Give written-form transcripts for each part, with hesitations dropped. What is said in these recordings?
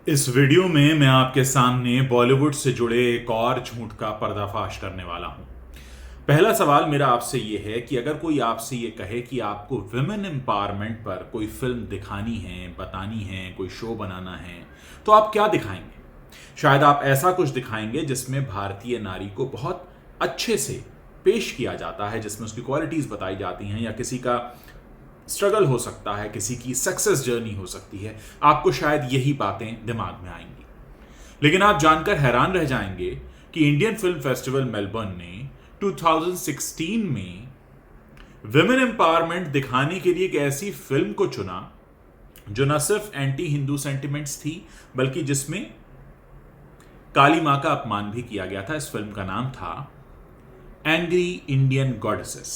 इस वीडियो में मैं आपके सामने बॉलीवुड से जुड़े एक और झूठ का पर्दाफाश करने वाला हूं। पहला सवाल मेरा आपसे ये है कि अगर कोई आपसे ये कहे कि आपको विमेन एम्पावरमेंट पर कोई फिल्म दिखानी है, बतानी है, कोई शो बनाना है, तो आप क्या दिखाएंगे? शायद आप ऐसा कुछ दिखाएंगे जिसमें भारतीय नारी को बहुत अच्छे से पेश किया जाता है, जिसमें उसकी क्वालिटीज बताई जाती हैं, या किसी का स्ट्रगल हो सकता है, किसी की सक्सेस जर्नी हो सकती है। आपको शायद यही बातें दिमाग में आएंगी। लेकिन आप जानकर हैरान रह जाएंगे कि इंडियन फिल्म फेस्टिवल मेलबर्न ने 2016 में विमेन एम्पावरमेंट दिखाने के लिए एक ऐसी फिल्म को चुना जो न सिर्फ एंटी हिंदू सेंटिमेंट्स थी, बल्कि जिसमें काली मां का अपमान भी किया गया था। इस फिल्म का नाम था एंग्री इंडियन गॉडेसेस।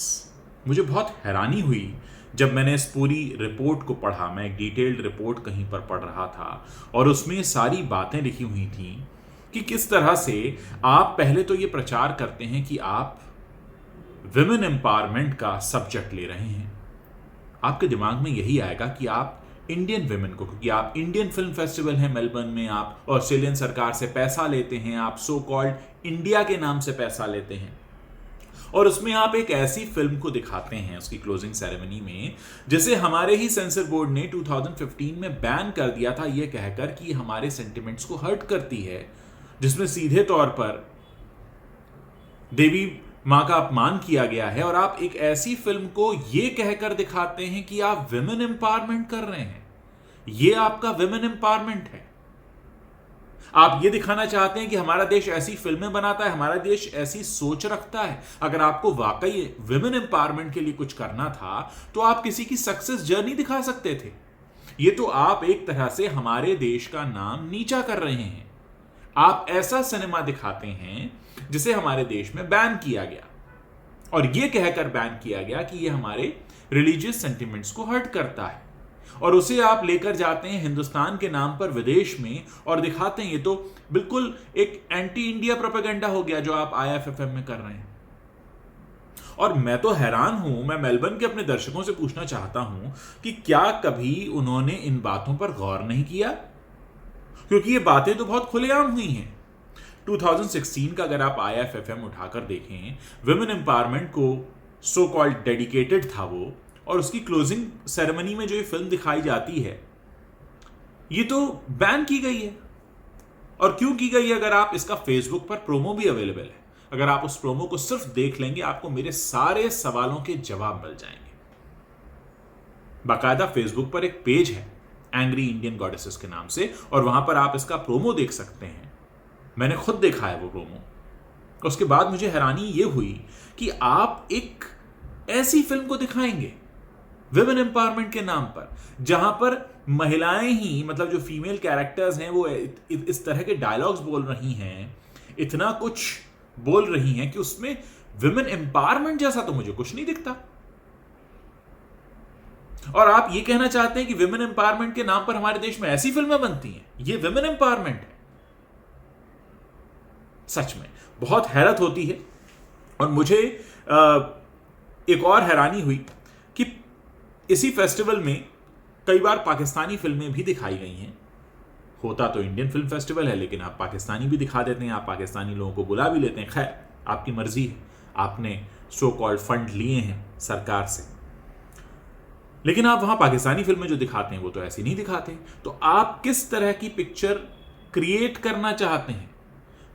मुझे बहुत हैरानी हुई जब मैंने इस पूरी रिपोर्ट को पढ़ा। मैं एक डिटेल्ड रिपोर्ट कहीं पर पढ़ रहा था और उसमें सारी बातें लिखी हुई थी कि किस तरह से आप पहले तो ये प्रचार करते हैं कि आप विमेन एम्पावरमेंट का सब्जेक्ट ले रहे हैं। आपके दिमाग में यही आएगा कि आप इंडियन विमेन को, क्योंकि आप इंडियन फिल्म फेस्टिवल है मेलबर्न में, आप ऑस्ट्रेलियन सरकार से पैसा लेते हैं, आप सो कॉल्ड इंडिया के नाम से पैसा लेते हैं, और उसमें आप एक ऐसी फिल्म को दिखाते हैं उसकी क्लोजिंग सेरेमनी में जिसे हमारे ही सेंसर बोर्ड ने 2015 में बैन कर दिया था, यह कहकर कि हमारे सेंटिमेंट्स को हर्ट करती है, जिसमें सीधे तौर पर देवी मां का अपमान किया गया है। और आप एक ऐसी फिल्म को यह कहकर दिखाते हैं कि आप विमेन एम्पावरमेंट कर रहे हैं, यह आपका विमेन एम्पावरमेंट है। आप ये दिखाना चाहते हैं कि हमारा देश ऐसी फिल्में बनाता है, हमारा देश ऐसी सोच रखता है। अगर आपको वाकई विमेन एम्पावरमेंट के लिए कुछ करना था तो आप किसी की सक्सेस जर्नी दिखा सकते थे। ये तो आप एक तरह से हमारे देश का नाम नीचा कर रहे हैं। आप ऐसा सिनेमा दिखाते हैं जिसे हमारे देश में बैन किया गया, और यह कहकर बैन किया गया कि यह हमारे रिलीजियस सेंटिमेंट्स को हर्ट करता है, और उसे आप लेकर जाते हैं हिंदुस्तान के नाम पर विदेश में और दिखाते हैं। ये तो बिल्कुल एक एंटी इंडिया प्रोपेगेंडा हो गया जो आप आईएफएफएम में कर रहे हैं। और मैं तो हैरान हूं। मैं मेलबर्न के अपने दर्शकों से पूछना चाहता हूं कि क्या कभी उन्होंने इन बातों पर गौर नहीं किया, क्योंकि ये बातें तो बहुत खुलेआम हुई हैं। 2016 का अगर आप आईएफएफएम उठाकर देखें, विमेन एम्पावरमेंट को सो कॉल्ड डेडिकेटेड था वो, और उसकी क्लोजिंग सेरेमनी में जो ये फिल्म दिखाई जाती है ये तो बैन की गई है। और क्यों की गई है? अगर आप इसका फेसबुक पर प्रोमो भी अवेलेबल है, अगर आप उस प्रोमो को सिर्फ देख लेंगे आपको मेरे सारे सवालों के जवाब मिल जाएंगे। बाकायदा फेसबुक पर एक पेज है एंग्री इंडियन गॉडेसेस के नाम से, और वहां पर आप इसका प्रोमो देख सकते हैं। मैंने खुद देखा है वो प्रोमो। उसके बाद मुझे हैरानी ये हुई कि आप एक ऐसी फिल्म को दिखाएंगे विमेन एम्पावरमेंट के नाम पर जहां पर महिलाएं ही, मतलब जो फीमेल कैरेक्टर्स हैं, वो इस तरह के डायलॉग्स बोल रही हैं, इतना कुछ बोल रही हैं कि उसमें विमेन एम्पावरमेंट जैसा तो मुझे कुछ नहीं दिखता। और आप ये कहना चाहते हैं कि विमेन एम्पावरमेंट के नाम पर हमारे देश में ऐसी फिल्में बनती हैं, ये विमेन एम्पावरमेंट है। सच में बहुत हैरत होती है। और मुझे एक और हैरानी हुई कि इसी फेस्टिवल में कई बार पाकिस्तानी फिल्में भी दिखाई गई हैं। होता तो इंडियन फिल्म फेस्टिवल है, लेकिन आप पाकिस्तानी भी दिखा देते हैं, आप पाकिस्तानी लोगों को बुला भी लेते हैं। खैर, आपकी मर्जी है, आपने सो कॉल्ड फंड लिए हैं सरकार से, लेकिन आप वहां पाकिस्तानी फिल्में जो दिखाते हैं वो तो ऐसी नहीं दिखाते। तो आप किस तरह की पिक्चर क्रिएट करना चाहते हैं?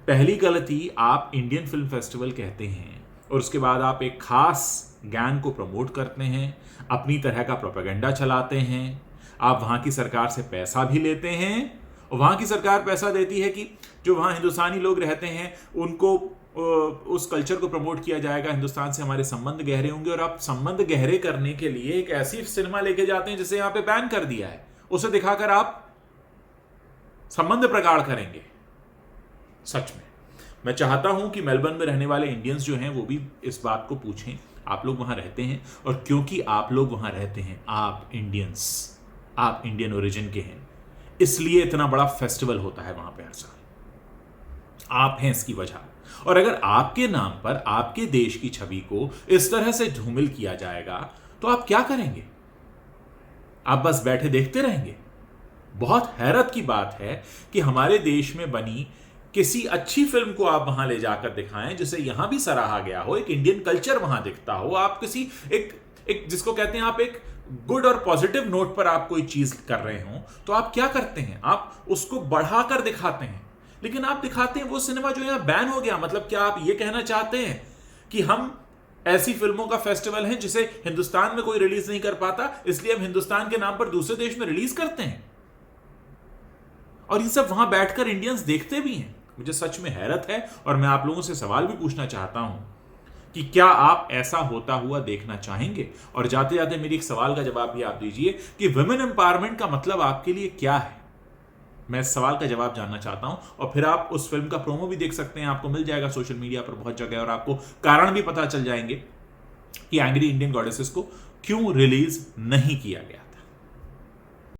पहली गलती, आप इंडियन फिल्म फेस्टिवल कहते हैं और उसके बाद आप एक खास गैंग को प्रमोट करते हैं, अपनी तरह का प्रोपेगेंडा चलाते हैं, आप वहां की सरकार से पैसा भी लेते हैं, और वहां की सरकार पैसा देती है कि जो वहां हिंदुस्तानी लोग रहते हैं उनको उस कल्चर को प्रमोट किया जाएगा, हिंदुस्तान से हमारे संबंध गहरे होंगे। और आप संबंध गहरे करने के लिए एक ऐसी सिनेमा लेके जाते हैं जिसे यहां पे बैन कर दिया है, उसे दिखाकर आप संबंध प्रगाढ़ करेंगे। सच में मैं चाहता हूं कि मेलबर्न में रहने वाले इंडियंस जो हैं वो भी इस बात को पूछें। आप लोग वहां रहते हैं, और क्योंकि आप लोग वहां रहते हैं, आप इंडियंस, आप इंडियन ओरिजिन के हैं, इसलिए इतना बड़ा फेस्टिवल होता है वहां पे हर साल। आप हैं इसकी वजह। और अगर आपके नाम पर आपके देश की छवि को इस तरह से धूमिल किया जाएगा तो आप क्या करेंगे? आप बस बैठे देखते रहेंगे? बहुत हैरत की बात है कि हमारे देश में बनी किसी अच्छी फिल्म को आप वहां ले जाकर दिखाएं जिसे यहां भी सराहा गया हो, एक इंडियन कल्चर वहां दिखता हो, आप किसी एक जिसको कहते हैं आप एक गुड और पॉजिटिव नोट पर आप कोई चीज कर रहे हो, तो आप क्या करते हैं, आप उसको बढ़ाकर दिखाते हैं। लेकिन आप दिखाते हैं वो सिनेमा जो यहां बैन हो गया। मतलब क्या आप ये कहना चाहते हैं कि हम ऐसी फिल्मों का फेस्टिवल है जिसे हिंदुस्तान में कोई रिलीज नहीं कर पाता, इसलिए हम हिंदुस्तान के नाम पर दूसरे देश में रिलीज करते हैं और ये सब वहां बैठकर इंडियंस देखते भी हैं। मुझे सच में हैरत है और मैं आप लोगों से सवाल भी पूछना चाहता हूं कि क्या आप ऐसा होता हुआ देखना चाहेंगे? और जाते जाते मेरी एक सवाल का जवाब भी आप दीजिए कि वुमेन एम्पावरमेंट का मतलब आपके लिए क्या है? मैं इस सवाल का जवाब जानना चाहता हूं। और फिर आप उस फिल्म का प्रोमो भी देख सकते हैं, आपको मिल जाएगा सोशल मीडिया पर बहुत जगह, और आपको कारण भी पता चल जाएंगे कि एंग्री इंडियन गॉडेसेस को क्यों रिलीज नहीं किया गया।